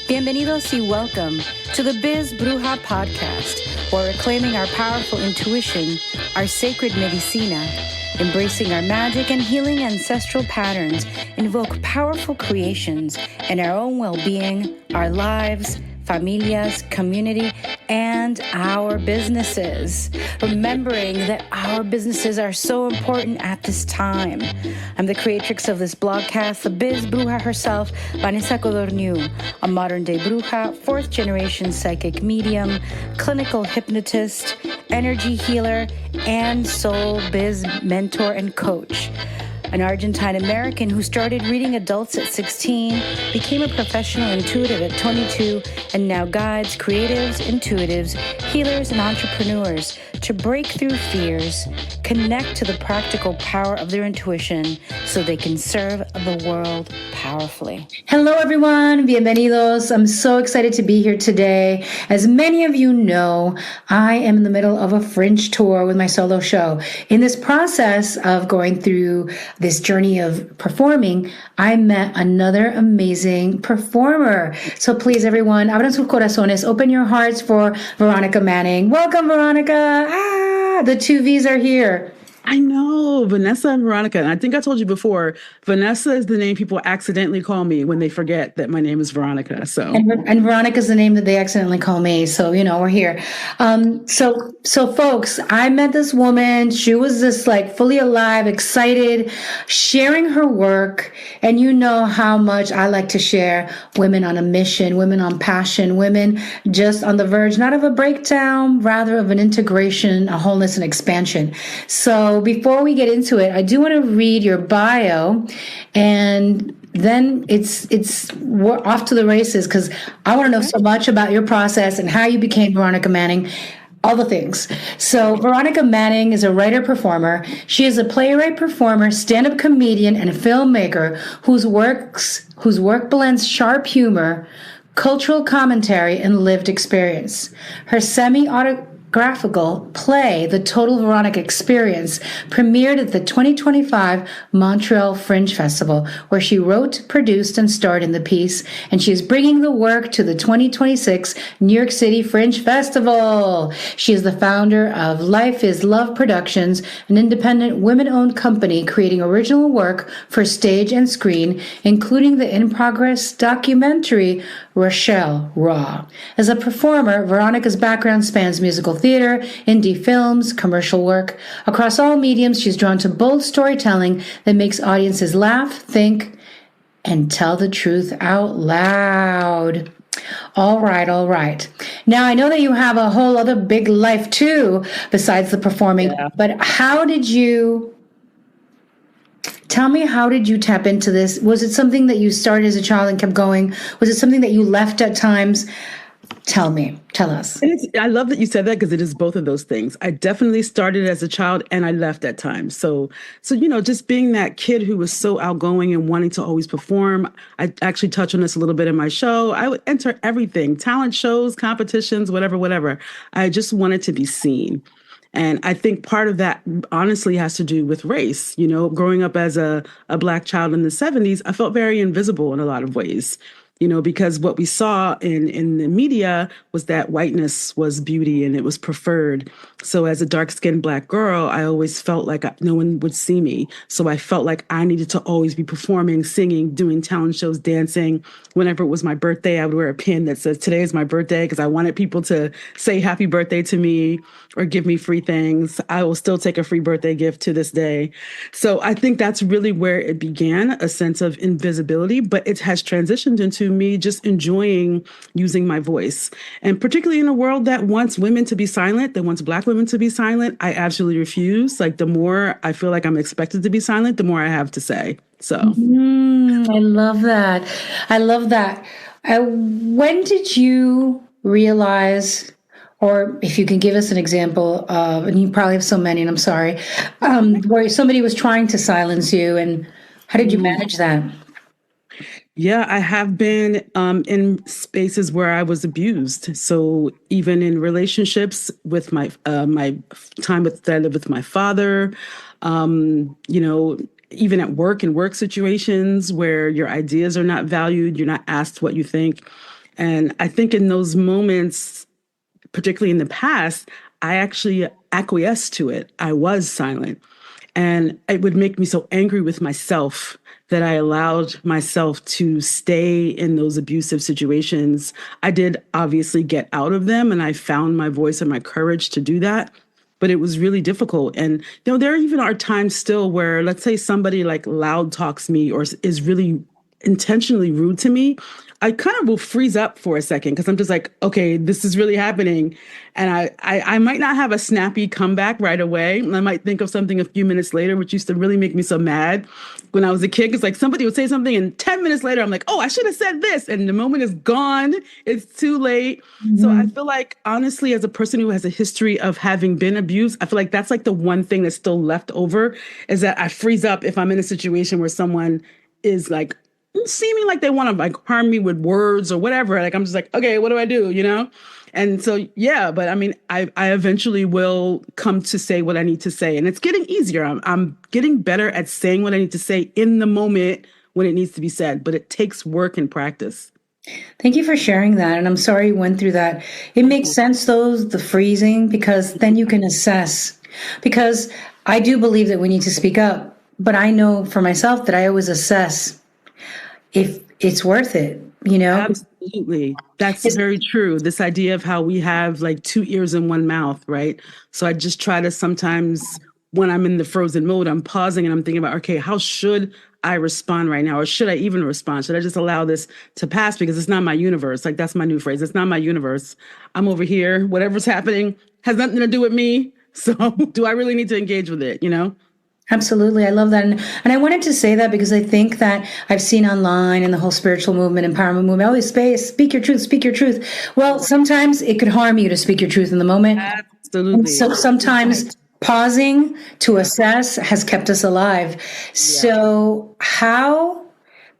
Bienvenidos y welcome to the Biz Bruja podcast, where we're claiming our powerful intuition, our sacred medicina, embracing our magic and healing ancestral patterns, invoke powerful creations in our own well-being, our lives, familias, community, and our businesses. Remembering that our businesses are so important at this time. I'm the creatrix of this blogcast, the Biz Bruja herself, Vanessa Codorniu, a modern-day bruja, fourth-generation psychic medium, clinical hypnotist, energy healer, and soul biz mentor and coach. An Argentine-American who started reading adults at 16, became a professional intuitive at 22, and now guides creatives, intuitives, healers, and entrepreneurs to break through fears, connect to the practical power of their intuition so they can serve the world powerfully. Hello, everyone. Bienvenidos. I'm so excited to be here today. As many of you know, I am in the middle of a French tour with my solo show. In this process of going through this journey of performing, I met another amazing performer. So please, everyone, abran sus corazones, open your hearts for Veronica Manning. Welcome, Veronica. The two V's are here. I know, Vanessa and Veronica. And I think I told you before, Vanessa is the name people accidentally call me when they forget that my name is Veronica. So and Veronica is the name that they accidentally call me. So, you know, we're here. So folks, I met this woman. She was just like fully alive, excited, sharing her work. And you know how much I like to share women on a mission, women on passion, women just on the verge, not of a breakdown, rather of an integration, a wholeness and expansion. So before we get into it, I do want to read your bio, and then we're off to the races because I want to know so much about your process and how you became Veronica Manning, all the things. So Veronica Manning is a writer-performer. She is a playwright, performer, stand-up comedian, and filmmaker whose work blends sharp humor, cultural commentary, and lived experience. Her semi-autographical play, The Total Veronica Experience, premiered at the 2025 Montreal Fringe Festival, where she wrote, produced, and starred in the piece, and she is bringing the work to the 2026 New York City Fringe Festival. She is the founder of Life is Love Productions, an independent women-owned company creating original work for stage and screen, including the in-progress documentary Rochelle Raw. As a performer, Veronica's background spans musical theater, indie films, commercial work. Across all mediums, she's drawn to bold storytelling that makes audiences laugh, think, and tell the truth out loud. All right. Now, I know that you have a whole other big life too, besides the performing, but tell me, how did you tap into this? Was it something that you started as a child and kept going? Was it something that you left at times? Tell us. I love that you said that because it is both of those things. I definitely started as a child and I left at times. So, just being that kid who was so outgoing and wanting to always perform. I actually touch on this a little bit in my show. I would enter everything, talent shows, competitions, whatever. I just wanted to be seen. And I think part of that honestly has to do with race. Growing up as a Black child in the 70s, I felt very invisible in a lot of ways. Because what we saw in the media was that whiteness was beauty and it was preferred. So as a dark-skinned Black girl, I always felt like no one would see me. So I felt like I needed to always be performing, singing, doing talent shows, dancing. Whenever it was my birthday, I would wear a pin that says, "Today is my birthday," because I wanted people to say happy birthday to me or give me free things. I will still take a free birthday gift to this day. So I think that's really where it began, a sense of invisibility, but it has transitioned into me just enjoying using my voice. And particularly in a world that wants women to be silent, that wants Black women to be silent, I absolutely refuse. Like, the more I feel like I'm expected to be silent, the more I have to say. So I love that. When did you realize, or if you can give us an example of, and you probably have so many, and I'm sorry, where somebody was trying to silence you, and how did you manage that? Yeah, I have been in spaces where I was abused. So even in relationships with my time that I lived with my father, even at work, in work situations where your ideas are not valued, you're not asked what you think. And I think in those moments, particularly in the past, I actually acquiesced to it. I was silent. And it would make me so angry with myself that I allowed myself to stay in those abusive situations. I did obviously get out of them, and I found my voice and my courage to do that. But it was really difficult. And there even are times still where, let's say somebody like loud talks me or is really intentionally rude to me, I kind of will freeze up for a second because I'm just like, okay, this is really happening. And I might not have a snappy comeback right away. I might think of something a few minutes later, which used to really make me so mad when I was a kid. It's like somebody would say something and 10 minutes later, I'm like, oh, I should have said this. And the moment is gone. It's too late. So I feel like, honestly, as a person who has a history of having been abused, I feel like that's like the one thing that's still left over is that I freeze up if I'm in a situation where someone is like seeming like they want to like harm me with words or whatever. Like I'm just like, okay, what do I do? And so, yeah, but I mean, I eventually will come to say what I need to say, and it's getting easier. I'm getting better at saying what I need to say in the moment when it needs to be said, but it takes work and practice. Thank you for sharing that. And I'm sorry you went through that. It makes sense, though, the freezing, because then you can assess. Because I do believe that we need to speak up, but I know for myself that I always assess if it's worth it, Absolutely. That's very true. This idea of how we have like two ears and one mouth, right? So I just try to sometimes, when I'm in the frozen mode, I'm pausing and I'm thinking about, okay, how should I respond right now? Or should I even respond? Should I just allow this to pass because it's not my universe? Like that's my new phrase. It's not my universe. I'm over here. Whatever's happening has nothing to do with me. So do I really need to engage with it? Absolutely. I love that. And I wanted to say that because I think that I've seen online and the whole spiritual movement, empowerment movement, always speak your truth, speak your truth. Well, sometimes it could harm you to speak your truth in the moment. Absolutely. And so sometimes pausing to assess has kept us alive. So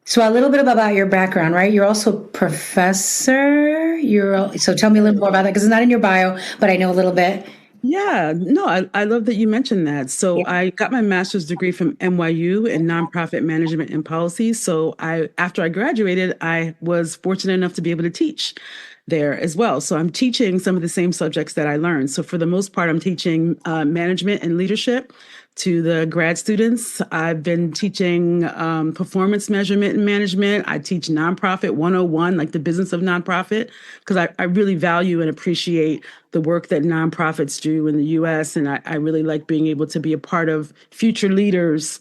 so a little bit about your background, right? You're also a professor. So tell me a little more about that because it's not in your bio, but I know a little bit. Yeah, no, I love that you mentioned that. So I got my master's degree from NYU in nonprofit management and policy. So after I graduated, I was fortunate enough to be able to teach there as well. So I'm teaching some of the same subjects that I learned. So for the most part, I'm teaching management and leadership to the grad students. I've been teaching performance measurement and management. I teach nonprofit 101, like the business of nonprofit, because I really value and appreciate the work that nonprofits do in the US. And I really like being able to be a part of future leaders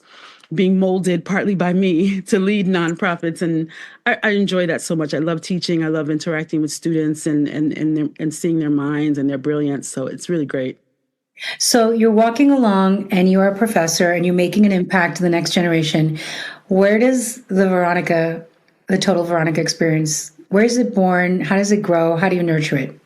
being molded partly by me to lead nonprofits. And I enjoy that so much. I love teaching. I love interacting with students and seeing their minds and their brilliance. So it's really great. So you're walking along and you are a professor and you're making an impact to the next generation. Where does the total Veronica experience, where is it born? How does it grow? How do you nurture it?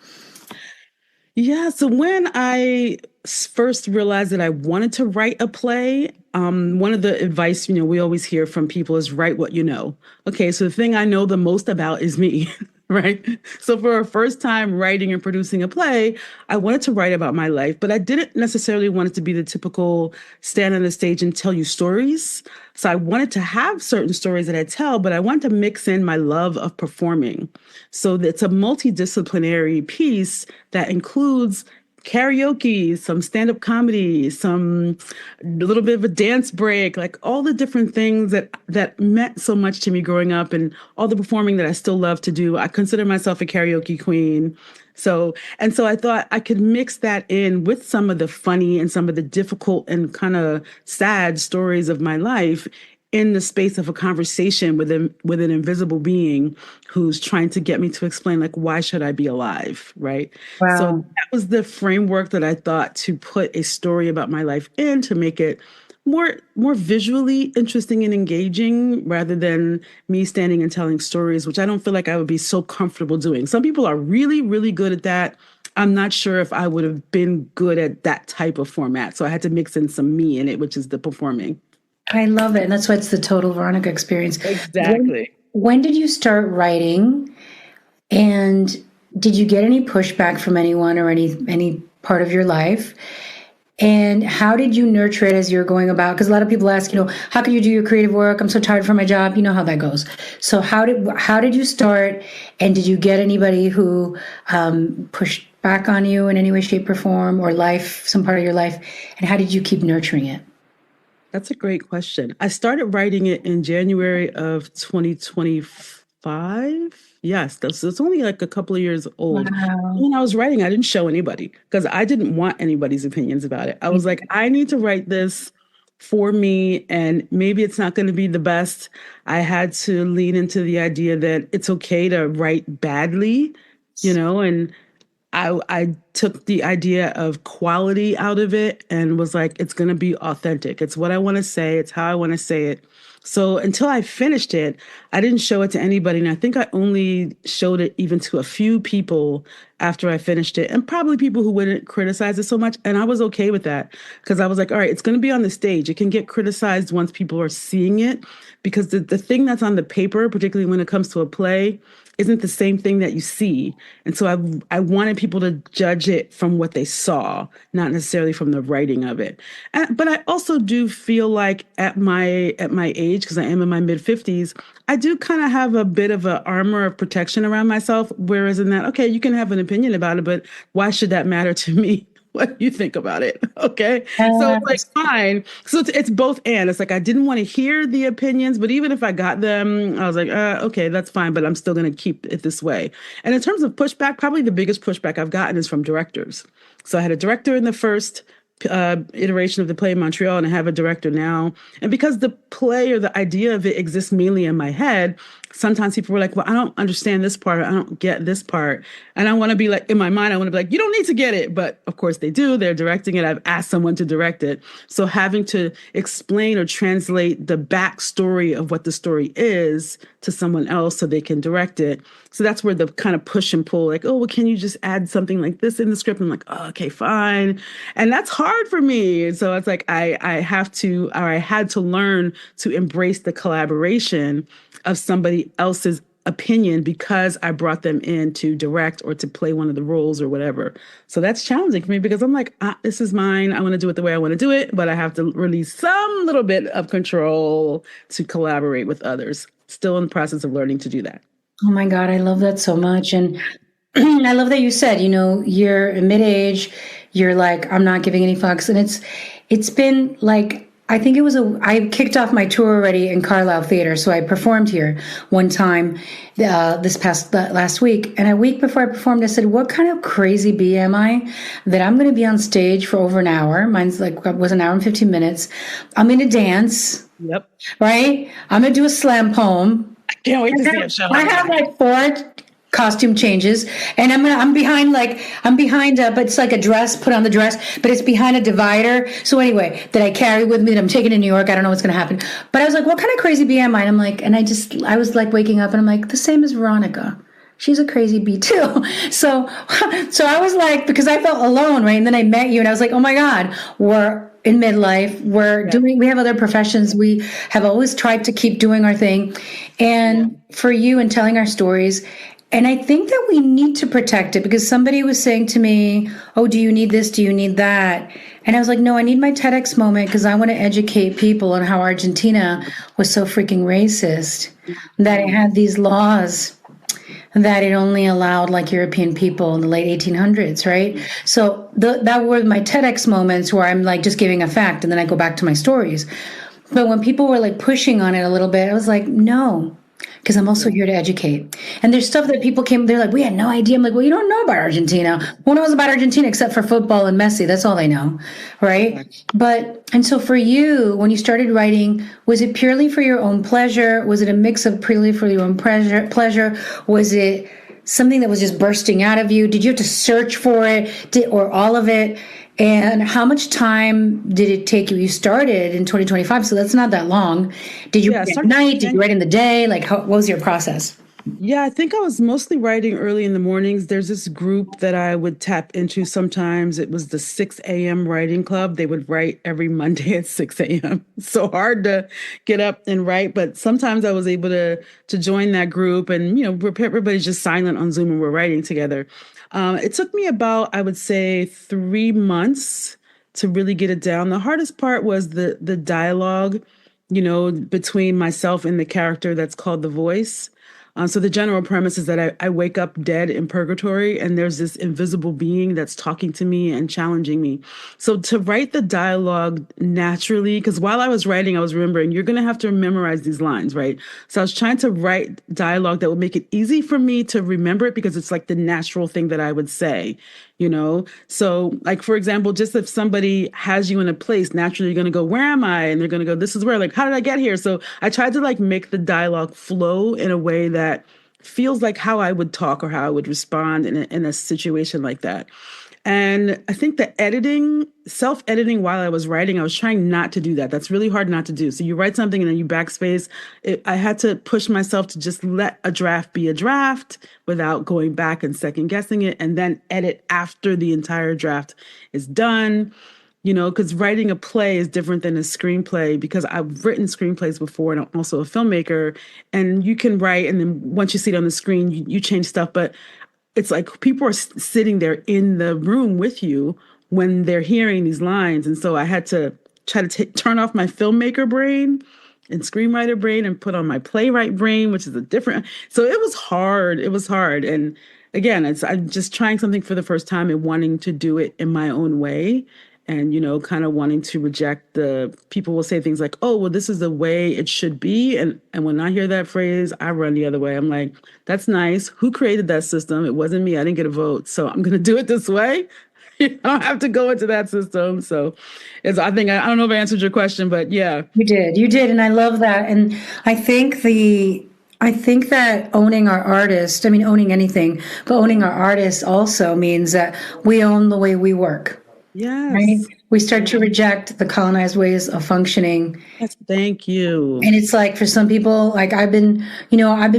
Yeah, so when I first realized that I wanted to write a play, one of the advice, we always hear from people is write what you know. Okay, so the thing I know the most about is me, right? So for a first time writing and producing a play, I wanted to write about my life, but I didn't necessarily want it to be the typical stand on the stage and tell you stories. So I wanted to have certain stories that I tell, but I wanted to mix in my love of performing. So it's a multidisciplinary piece that includes karaoke, some stand-up comedy, some a little bit of a dance break, like all the different things that meant so much to me growing up and all the performing that I still love to do. I consider myself a karaoke queen. So I thought I could mix that in with some of the funny and some of the difficult and kind of sad stories of my life in the space of a conversation with an invisible being who's trying to get me to explain, like, why should I be alive, right? So Wow. that was the framework that I thought to put a story about my life in to make it more visually interesting and engaging rather than me standing and telling stories, which I don't feel like I would be so comfortable doing. Some people are really, really good at that. I'm not sure if I would have been good at that type of format. So I had to mix in some me in it, which is the performing. I love it. And that's why it's the total Veronica experience. Exactly. When did you start writing? And did you get any pushback from anyone or any part of your life? And how did you nurture it as you're going about? Because a lot of people ask, how can you do your creative work? I'm so tired from my job. You know how that goes. So how did you start? And did you get anybody who pushed back on you in any way, shape, or form, or life, some part of your life? And how did you keep nurturing it? That's a great question. I started writing it in January of 2025. Yes, it's only like a couple of years old. Wow. When I was writing, I didn't show anybody because I didn't want anybody's opinions about it. I was like, I need to write this for me, and maybe it's not going to be the best. I had to lean into the idea that it's okay to write badly, and I took the idea of quality out of it and was like, it's going to be authentic. It's what I want to say. It's how I want to say it. So until I finished it, I didn't show it to anybody. And I think I only showed it even to a few people after I finished it, and probably people who wouldn't criticize it so much. And I was okay with that because I was like, all right, it's going to be on the stage. It can get criticized once people are seeing it, because the thing that's on the paper, particularly when it comes to a play, isn't the same thing that you see. And so I wanted people to judge it from what they saw, not necessarily from the writing of it. But I also do feel like at my age, because I am in my mid-50s, I do kind of have a bit of an armor of protection around myself. Whereas in that, okay, you can have an opinion about it, but why should that matter to me? What do you think about it? Okay. So it's like, fine. So it's both and. It's like I didn't want to hear the opinions, but even if I got them, I was like, okay, that's fine, but I'm still going to keep it this way. And in terms of pushback, probably the biggest pushback I've gotten is from directors. So I had a director in the first iteration of the play in Montreal, and I have a director now. And because the play or the idea of it exists mainly in my head, sometimes people were like, well, I don't understand this part. I don't get this part. And I want to be like, in my mind, I want to be like, you don't need to get it. But of course they do. They're directing it. I've asked someone to direct it. So having to explain or translate the backstory of what the story is to someone else so they can direct it. So that's where the kind of push and pull, like, oh, well, can you just add something like this in the script? I'm like, oh, okay, fine. And that's hard for me. And so it's like I have to, or I had to learn to embrace the collaboration of somebody else's opinion because I brought them in to direct or to play one of the roles or whatever. So that's challenging for me because I'm like, this is mine. I want to do it the way I want to do it, but I have to release some little bit of control to collaborate with others. Still in the process of learning to do that. Oh my God, I love that so much. And I love that you said, you're mid-age, you're like, I'm not giving any fucks. And it's been like, I think I kicked off my tour already in Carlisle Theater. So I performed here one time last week. And a week before I performed, I said, what kind of crazy bee am I that I'm going to be on stage for over an hour? Mine's was an hour and 15 minutes. I'm going to dance. Yep. Right? I'm going to do a slam poem. I can't wait to see it show. I have like 4 costume changes, and I'm behind, but it's like a dress, put on the dress, but it's behind a divider. So anyway, that I carry with me that I'm taking to New York. I don't know what's going to happen. But I was like, what kind of crazy bee am I? And I'm like, I was like waking up and I'm like, the same as Veronica. She's a crazy bee too. So I was like, because I felt alone, right? And then I met you and I was like, oh my God, we're in midlife. We have other professions. We have always tried to keep doing our thing. And for you and telling our stories. And I think that we need to protect it because somebody was saying to me, oh, do you need this? Do you need that? And I was like, no, I need my TEDx moment because I want to educate people on how Argentina was so freaking racist, that it had these laws that it only allowed like European people in the late 1800s, right? So that were my TEDx moments where I'm like just giving a fact and then I go back to my stories. But when people were like pushing on it a little bit, I was like, no, because I'm also here to educate. And there's stuff that people they're like, we had no idea. I'm like, well, you don't know about Argentina. Who knows about Argentina except for football and Messi? That's all they know, right? And so for you, when you started writing, was it purely for your own pleasure? Was it a mix of purely for your own pleasure? Was it something that was just bursting out of you? Did you have to search for it, or all of it? And how much time did it take you? You started in 2025, so that's not that long. Did you write at night? Did you write in the day? Like, what was your process? Yeah, I think I was mostly writing early in the mornings. There's this group that I would tap into sometimes. It was the 6 a.m. writing club. They would write every Monday at 6 a.m. So hard to get up and write, but sometimes I was able to join that group, and everybody's just silent on Zoom and we're writing together. It took me about, I would say, 3 months to really get it down. The hardest part was the dialogue, between myself and the character that's called the voice. So the general premise is that I wake up dead in purgatory, and there's this invisible being that's talking to me and challenging me. So to write the dialogue naturally, because while I was writing, I was remembering you're going to have to memorize these lines, right? So I was trying to write dialogue that would make it easy for me to remember it because it's like the natural thing that I would say, So, like, for example, just if somebody has you in a place, naturally you're going to go, "Where am I?" And they're going to go, "This is where." Like, how did I get here? So I tried to like make the dialogue flow in a way that feels like how I would talk or how I would respond in a situation like that. And I think the self-editing while I was writing, I was trying not to do that. That's really hard not to do. So you write something and then you backspace. I had to push myself to just let a draft be a draft without going back and second guessing it, and then edit after the entire draft is done. Because writing a play is different than a screenplay, because I've written screenplays before and I'm also a filmmaker, and you can write and then once you see it on the screen, you change stuff. But it's like people are sitting there in the room with you when they're hearing these lines. And so I had to try to turn off my filmmaker brain and screenwriter brain and put on my playwright brain, which is a different. So it was hard. It was hard. And again, I'm just trying something for the first time and wanting to do it in my own way. And, kind of wanting to reject the people will say things like, "Oh, well, this is the way it should be." And when I hear that phrase, I run the other way. I'm like, that's nice. Who created that system? It wasn't me. I didn't get a vote. So I'm going to do it this way. You don't have to go into that system. So I don't know if I answered your question, but yeah. You did. And I love that. And I think that owning our artist, I mean, owning anything, but owning our artist also means that we own the way we work. Yes. Right? We start to reject the colonized ways of functioning. Yes, thank you. And it's like for some people, like I've been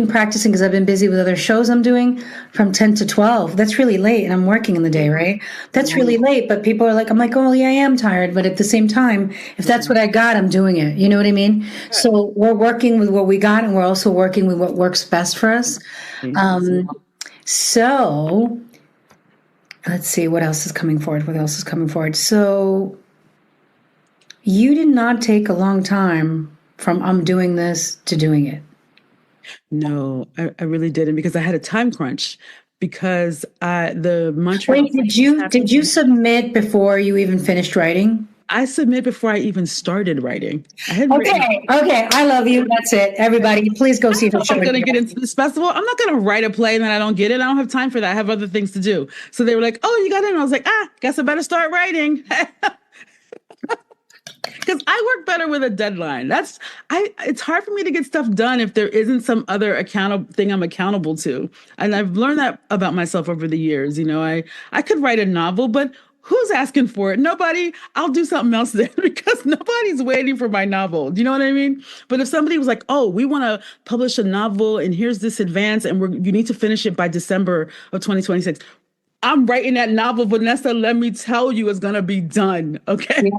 practicing because I've been busy with other shows I'm doing from 10 to 12. That's really late. And I'm working in the day, right? That's really late. But people are like, I'm like, oh, yeah, I am tired. But at the same time, if that's what I got, I'm doing it. You know what I mean? So we're working with what we got, and we're also working with what works best for us. So let's see what else is coming forward. So you did not take a long time from I'm doing this to doing it. No, I really didn't, because I had a time crunch, because the Montreal. Wait, did you submit before you even finished writing? I submit before I even started writing. Okay, I love you. That's it. Everybody, please go see her show. I'm going to get into this festival. I'm not going to write a play and then I don't get it. I don't have time for that. I have other things to do. So they were like, "Oh, you got in." I was like, guess I better start writing. Because I work better with a deadline. It's hard for me to get stuff done if there isn't some other thing I'm accountable to. And I've learned that about myself over the years. I could write a novel, but who's asking for it? Nobody. I'll do something else then, because nobody's waiting for my novel. Do you know what I mean? But if somebody was like, "Oh, we want to publish a novel and here's this advance and you need to finish it by December of 2026. I'm writing that novel, Vanessa, let me tell you, it's going to be done. Okay.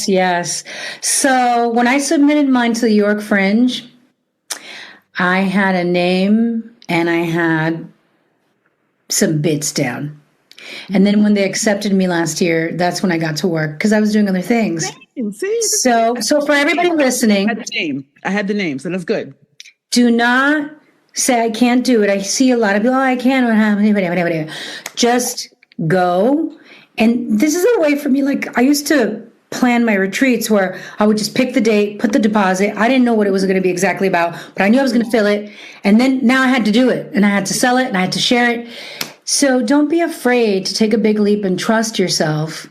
Yes. So when I submitted mine to the York Fringe, I had a name and I had some bits down. And then when they accepted me last year, that's when I got to work, because I was doing other things. So for everybody listening, I had the name, so that's good. Do not say I can't do it. I see a lot of people, "Oh, I can't." Just go. And this is a way for me. Like, I used to plan my retreats where I would just pick the date, put the deposit. I didn't know what it was going to be exactly about, but I knew I was going to fill it. And then now I had to do it, and I had to sell it, and I had to share it. So don't be afraid to take a big leap and trust yourself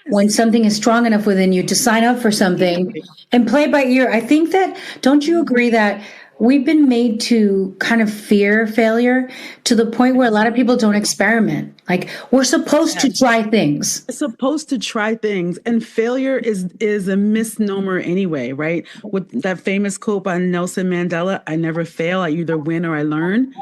when something is strong enough within you to sign up for something and play by ear. I think that, don't you agree that we've been made to kind of fear failure to the point where a lot of people don't experiment? Like, we're supposed to try things. We're supposed to try things. And failure is a misnomer anyway, right? With that famous quote by Nelson Mandela, "I never fail. I either win or I learn."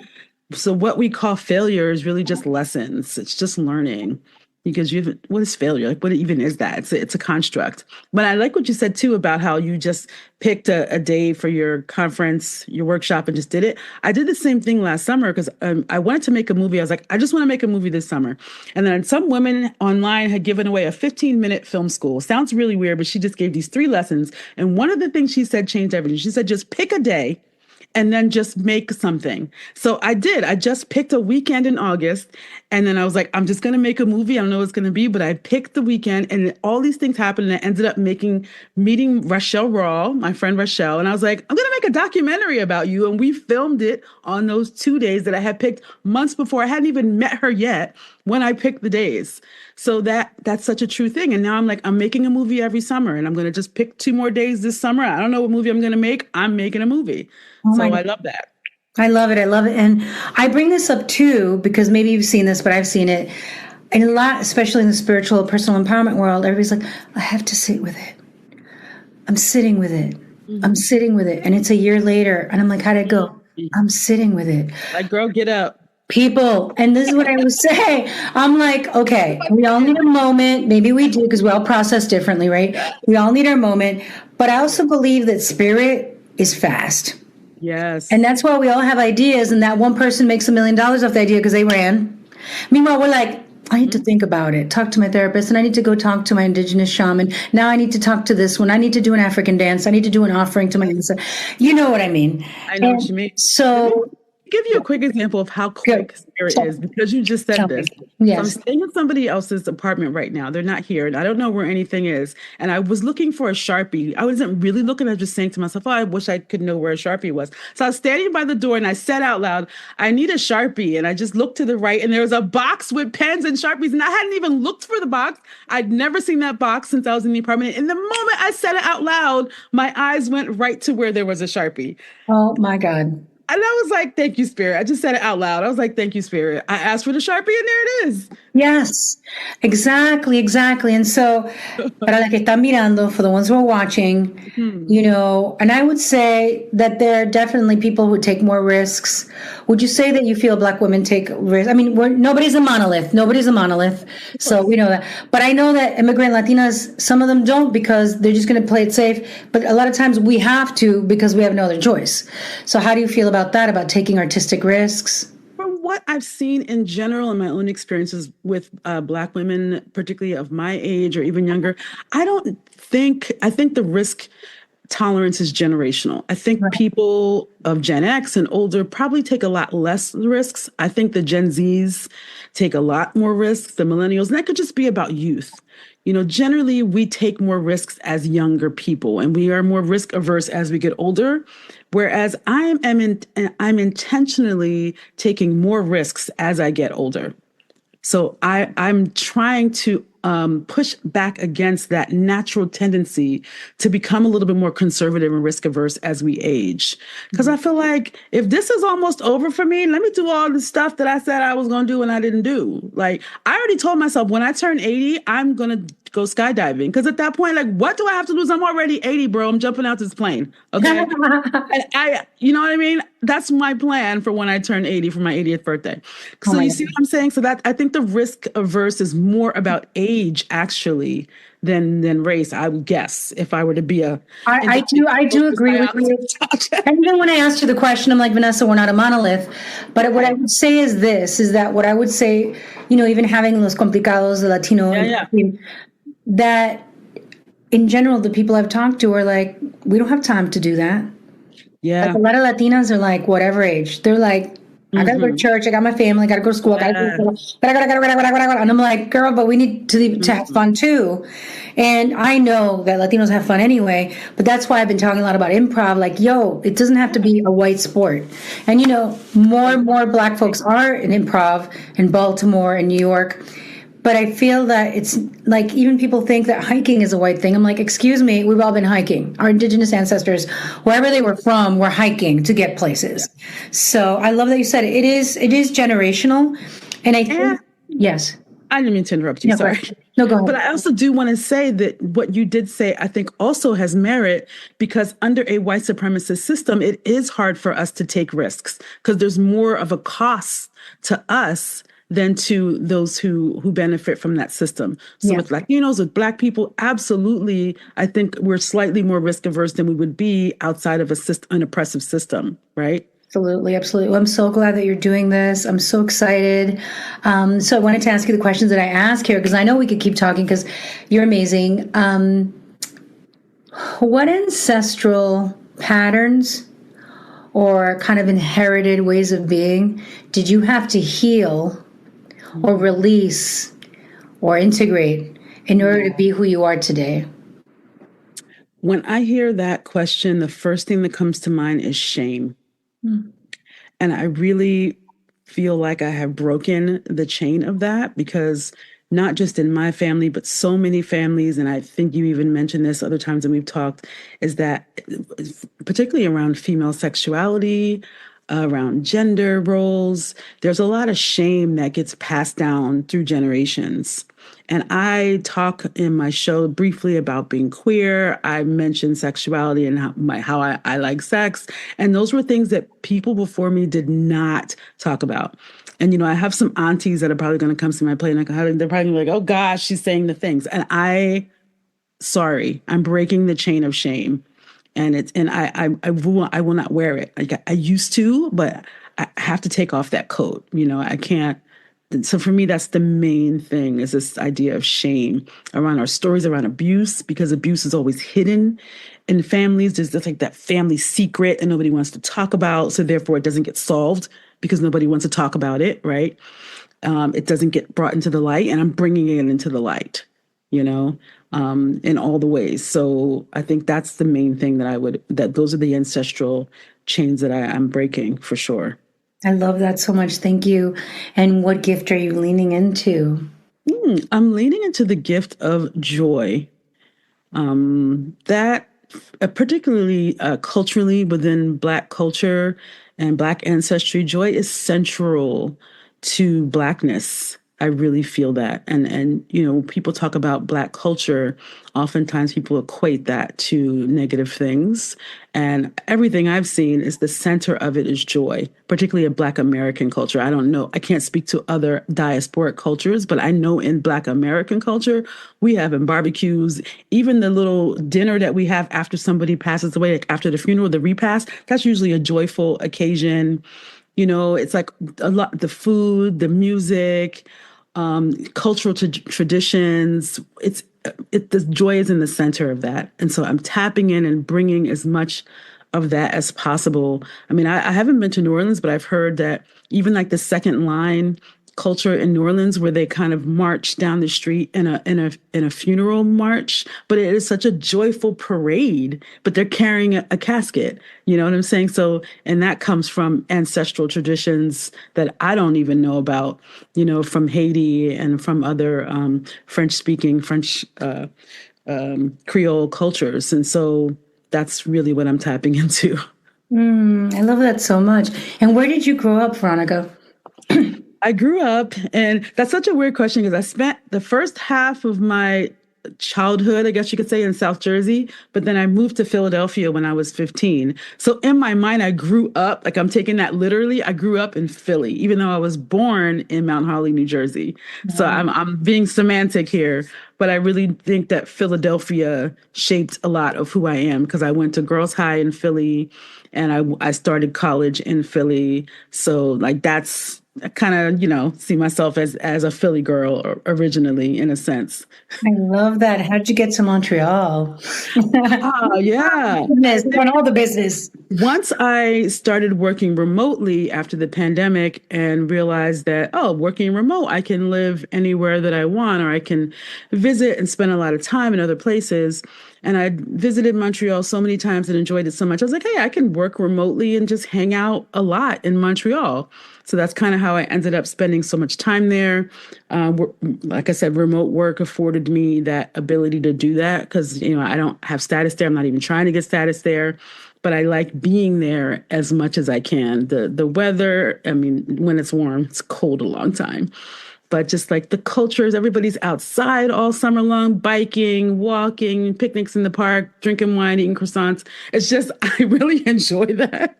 So what we call failure is really just lessons. It's just learning. because what is failure? Like, what even is that? It's a construct. But I like what you said too about how you just picked a day for your conference, your workshop, and just did it. I did the same thing last summer because I wanted to make a movie. I was like, I just want to make a movie this summer. And then some women online had given away a 15-minute film school. Sounds really weird, but she just gave these 3 lessons. And one of the things she said changed everything. She said, just pick a day and then just make something. So I did. I just picked a weekend in August. And then I was like, I'm just going to make a movie. I don't know what it's going to be, but I picked the weekend and all these things happened. And I ended up meeting Rochelle Raw, my friend Rochelle. And I was like, I'm going to make a documentary about you. And we filmed it on those 2 days that I had picked months before. I hadn't even met her yet when I picked the days. So that's such a true thing. And now I'm like, I'm making a movie every summer and I'm going to just pick 2 more days this summer. I don't know what movie I'm going to make. I'm making a movie. Oh So my I God. love that. I love it. I love it. And I bring this up too, because maybe you've seen this, but I've seen it. And a lot, especially in the spiritual, personal empowerment world, everybody's like, I have to sit with it. I'm sitting with it. I'm sitting with it. And it's a year later. And I'm like, how'd it go? I'm sitting with it. Like, girl, get up. People, and this is what I would say. I'm like, okay, we all need a moment. Maybe we do because we all process differently, right? We all need our moment. But I also believe that spirit is fast. Yes. And that's why we all have ideas, and that one person makes $1 million off the idea because they ran. Meanwhile, we're like, I need to think about it, talk to my therapist, and I need to go talk to my indigenous shaman. Now I need to talk to this one. I need to do an African dance. I need to do an offering to my ancestor. You know what I mean? I know And what you mean. so, Give you a quick example of how good. quick spirit is because you just said this. So I'm Yes. staying in somebody else's apartment right now. They're not here and I don't know where anything is. And I was looking for a Sharpie. I wasn't really looking. I was just saying to myself, oh, I wish I could know where a Sharpie was. So I was standing by the door and I said out loud, I need a Sharpie. And I just looked to the right and there was a box with pens and Sharpies. And I hadn't even looked for the box. I'd never seen that box since I was in the apartment. And the moment I said it out loud, my eyes went right to where there was a Sharpie. Oh my God. And I was like, thank you, Spirit. I just said it out loud. I was like, thank you, Spirit. I asked for the Sharpie and there it is. Yes, exactly, exactly. And so, para la que están mirando, for the ones who are watching, and I would say that there are definitely people who take more risks. Would you say that you feel Black women take risks? I mean, nobody's a monolith. Nobody's a monolith. So we know that. But I know that immigrant Latinas, some of them don't because they're just going to play it safe. But a lot of times we have to because we have no other choice. So how do you feel about that, about taking artistic risks? From what I've seen in general in my own experiences with Black women, particularly of my age or even younger, I think the risk tolerance is generational. I think people of Gen X and older probably take a lot less risks. I think the Gen Zs take a lot more risks, the millennials, and that could just be about youth. Generally we take more risks as younger people and we are more risk averse as we get older. Whereas I'm intentionally taking more risks as I get older. So I'm trying to push back against that natural tendency to become a little bit more conservative and risk averse as we age. Because I feel like if this is almost over for me, let me do all the stuff that I said I was going to do and I didn't do. Like I already told myself when I turn 80, I'm going to go skydiving. Because at that point, like, what do I have to lose? I'm already 80, bro. I'm jumping out this plane. Okay. And you know what I mean? That's my plan for when I turn 80 for my 80th birthday. So you see what I'm saying? So that I think the risk averse is more about age actually than race, I would guess, if I were to be I do agree with you. And even when I asked you the question, I'm like, Vanessa, we're not a monolith. But what I would say is that what I would say, even having los complicados, the Latino, that in general, the people I've talked to are like, we don't have time to do that. Yeah. Like a lot of Latinas are like, whatever age. They're like, I gotta go to church. I got my family. I gotta go to school. I gotta go. And I'm like, girl, but we need to have fun too. And I know that Latinos have fun anyway, but that's why I've been talking a lot about improv. Like, yo, it doesn't have to be a white sport. And more and more Black folks are in improv in Baltimore and New York. But I feel that it's like even people think that hiking is a white thing. I'm like, excuse me, we've all been hiking. Our indigenous ancestors, wherever they were from, were hiking to get places. So I love that you said it. It is generational. And I think, yes. I didn't mean to interrupt you. Sorry. No, go ahead. But I also do want to say that what you did say, I think also has merit because under a white supremacist system, it is hard for us to take risks because there's more of a cost to us than to those who benefit from that system. So Yeah. with Latinos, with Black people, absolutely, I think we're slightly more risk averse than we would be outside of an oppressive system, right? Absolutely, absolutely. Well, I'm so glad that you're doing this. I'm so excited. So I wanted to ask you the questions that I ask here because I know we could keep talking because you're amazing. What ancestral patterns or kind of inherited ways of being did you have to heal or release or integrate in order to be who you are today? When I hear that question, the first thing that comes to mind is shame. Mm. And I really feel like I have broken the chain of that because not just in my family, but so many families, and I think you even mentioned this other times when we've talked, is that particularly around female sexuality, around gender roles, there's a lot of shame that gets passed down through generations. And I talk in my show briefly about being queer. I mentioned sexuality and how I like sex. And those were things that people before me did not talk about. And, I have some aunties that are probably going to come see my play and they're probably like, oh gosh, she's saying the things. And sorry, I'm breaking the chain of shame. I will not wear it. Like I used to, but I have to take off that coat. I can't. So for me, that's the main thing is this idea of shame around our stories around abuse, because abuse is always hidden in families. There's just like that family secret and nobody wants to talk about. So therefore it doesn't get solved because nobody wants to talk about it, right? It doesn't get brought into the light, and I'm bringing it into the light, in all the ways. So I think that's the main thing that those are the ancestral chains that I'm breaking for sure. I love that so much. Thank you. And what gift are you leaning into? I'm leaning into the gift of joy. That particularly culturally within Black culture and Black ancestry, joy is central to Blackness. I really feel that. And people talk about Black culture, oftentimes people equate that to negative things. And everything I've seen is the center of it is joy, particularly in Black American culture. I don't know, I can't speak to other diasporic cultures, but I know in Black American culture, we have in barbecues, even the little dinner that we have after somebody passes away, like after the funeral, the repast, that's usually a joyful occasion. It's like a lot, the food, the music, cultural traditions. The joy is in the center of that. And so I'm tapping in and bringing as much of that as possible. I mean, I haven't been to New Orleans, but I've heard that even like the second line culture in New Orleans where they kind of march down the street in a funeral march, but it is such a joyful parade, but they're carrying a casket. You know what I'm saying? So, and that comes from ancestral traditions that I don't even know about, from Haiti and from other French Creole cultures. And so that's really what I'm tapping into. I love that so much. And where did you grow up, Veronica? I grew up, and that's such a weird question because I spent the first half of my childhood, I guess you could say, in South Jersey, but then I moved to Philadelphia when I was 15. So in my mind, I grew up, like I'm taking that literally, I grew up in Philly, even though I was born in Mount Holly, New Jersey. So I'm being semantic here, but I really think that Philadelphia shaped a lot of who I am because I went to Girls High in Philly and I started college in Philly. So like that's I kind of, see myself as a Philly girl originally, in a sense. I love that. How'd you get to Montreal? Oh, yeah. Business, doing all the business. Once I started working remotely after the pandemic and realized that, oh, working remote, I can live anywhere that I want, or I can visit and spend a lot of time in other places. And I visited Montreal so many times and enjoyed it so much. I was like, hey, I can work remotely and just hang out a lot in Montreal. So that's kind of how I ended up spending so much time there. Like I said, remote work afforded me that ability to do that because, I don't have status there. I'm not even trying to get status there, but I like being there as much as I can. The weather, I mean, when it's warm, it's cold a long time. But just like the cultures, everybody's outside all summer long, biking, walking, picnics in the park, drinking wine, eating croissants. It's just, I really enjoy that.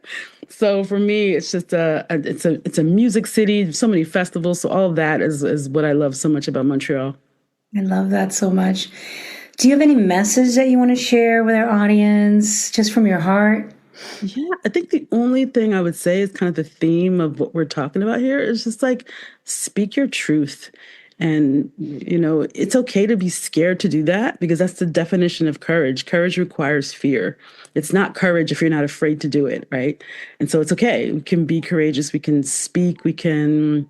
So for me, it's just it's a music city, so many festivals. So all of that is what I love so much about Montreal. I love that so much. Do you have any message that you want to share with our audience just from your heart? Yeah, I think the only thing I would say is kind of the theme of what we're talking about here is just like speak your truth. And, it's okay to be scared to do that because that's the definition of courage. Courage requires fear. It's not courage if you're not afraid to do it, right? And so it's okay. We can be courageous. We can speak. We can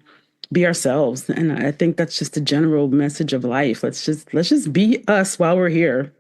be ourselves. And I think that's just the general message of life. Let's just be us while we're here.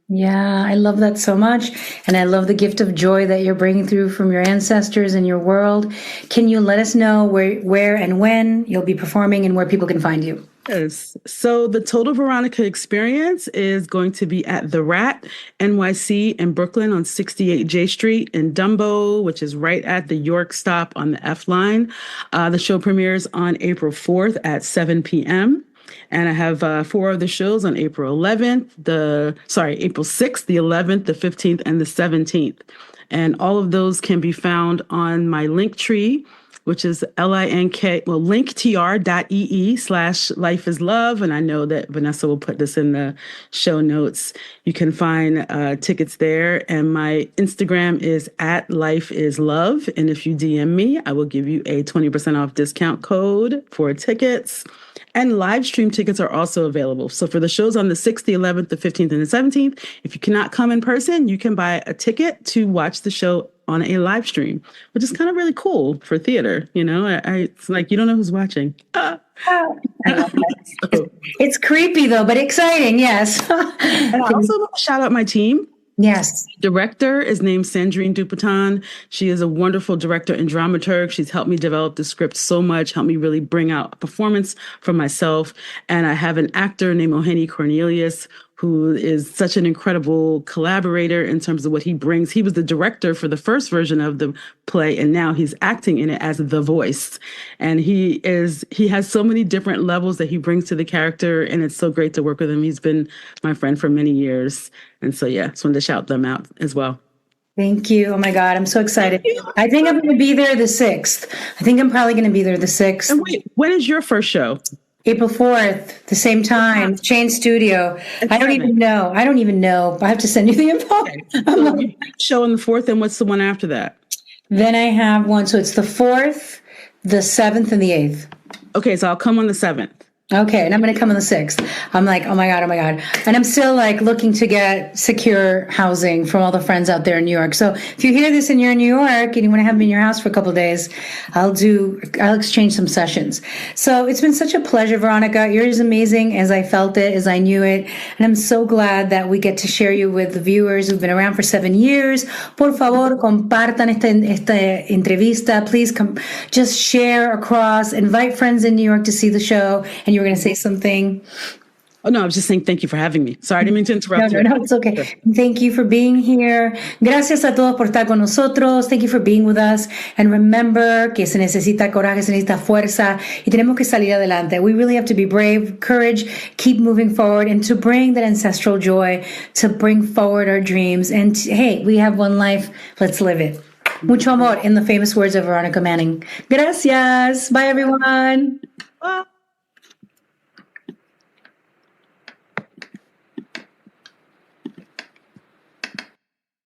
Yeah, I love that so much. And I love the gift of joy that you're bringing through from your ancestors and your world. Can you let us know where and when you'll be performing and where people can find you? Yes. So the Total Veronica experience is going to be at The Rat NYC in Brooklyn on 68 J Street in Dumbo, which is right at the York stop on the F line. The show premieres on April 4th at 7 p.m. And I have 4 of the shows on April 11th, April 6th, the 11th, the 15th, and the 17th. And all of those can be found on my link tree, which is linktr.ee/life is love. And I know that Vanessa will put this in the show notes. You can find tickets there. And my Instagram is @lifeislove. And if you DM me, I will give you a 20% off discount code for tickets. And live stream tickets are also available. So for the shows on the 6th, the 11th, the 15th, and the 17th, if you cannot come in person, you can buy a ticket to watch the show on a live stream, which is kind of really cool for theater. It's like you don't know who's watching. I love that. It's creepy though, but exciting. Yes. And I also shout out my team. Yes. Director is named Sandrine Dupaton. She is a wonderful director and dramaturg. She's helped me develop the script so much, helped me really bring out a performance from myself. And I have an actor named Oheni Cornelius, who is such an incredible collaborator in terms of what he brings. He was the director for the first version of the play, and now he's acting in it as the voice. And he has so many different levels that he brings to the character, and it's so great to work with him. He's been my friend for many years. And so, yeah, just wanted to shout them out as well. Thank you. Oh my God, I'm so excited. I think I'm going to be there the 6th. I think I'm probably going to be there the 6th. And wait, when is your first show? April 4th, the same time, Chain Studio. I don't even know. I have to send you the info. Okay. Show on the 4th, and what's the one after that? Then I have one. So it's the 4th, the 7th, and the 8th. Okay, so I'll come on the 7th. Okay, and I'm going to come on the 6th. I'm like, oh my God. And I'm still like looking to get secure housing from all the friends out there in New York. So if you hear this and you're in New York and you want to have me in your house for a couple of days, I'll exchange some sessions. So it's been such a pleasure, Veronica. You're as amazing as I felt it, as I knew it. And I'm so glad that we get to share you with the viewers who've been around for 7 years. Por favor, compartan esta entrevista. Please just share across, invite friends in New York to see the show. And you were going to say something. Oh, no, I was just saying thank you for having me. Sorry, I didn't mean to interrupt you. No, it's okay. Thank you for being here. Gracias a todos por estar con nosotros. Thank you for being with us. And remember que se necesita coraje, se necesita fuerza, y tenemos que salir adelante. We really have to be brave, courage, keep moving forward, and to bring that ancestral joy, to bring forward our dreams. And hey, we have one life. Let's live it. Mucho amor, in the famous words of Veronica Manning. Gracias. Bye, everyone. Bye.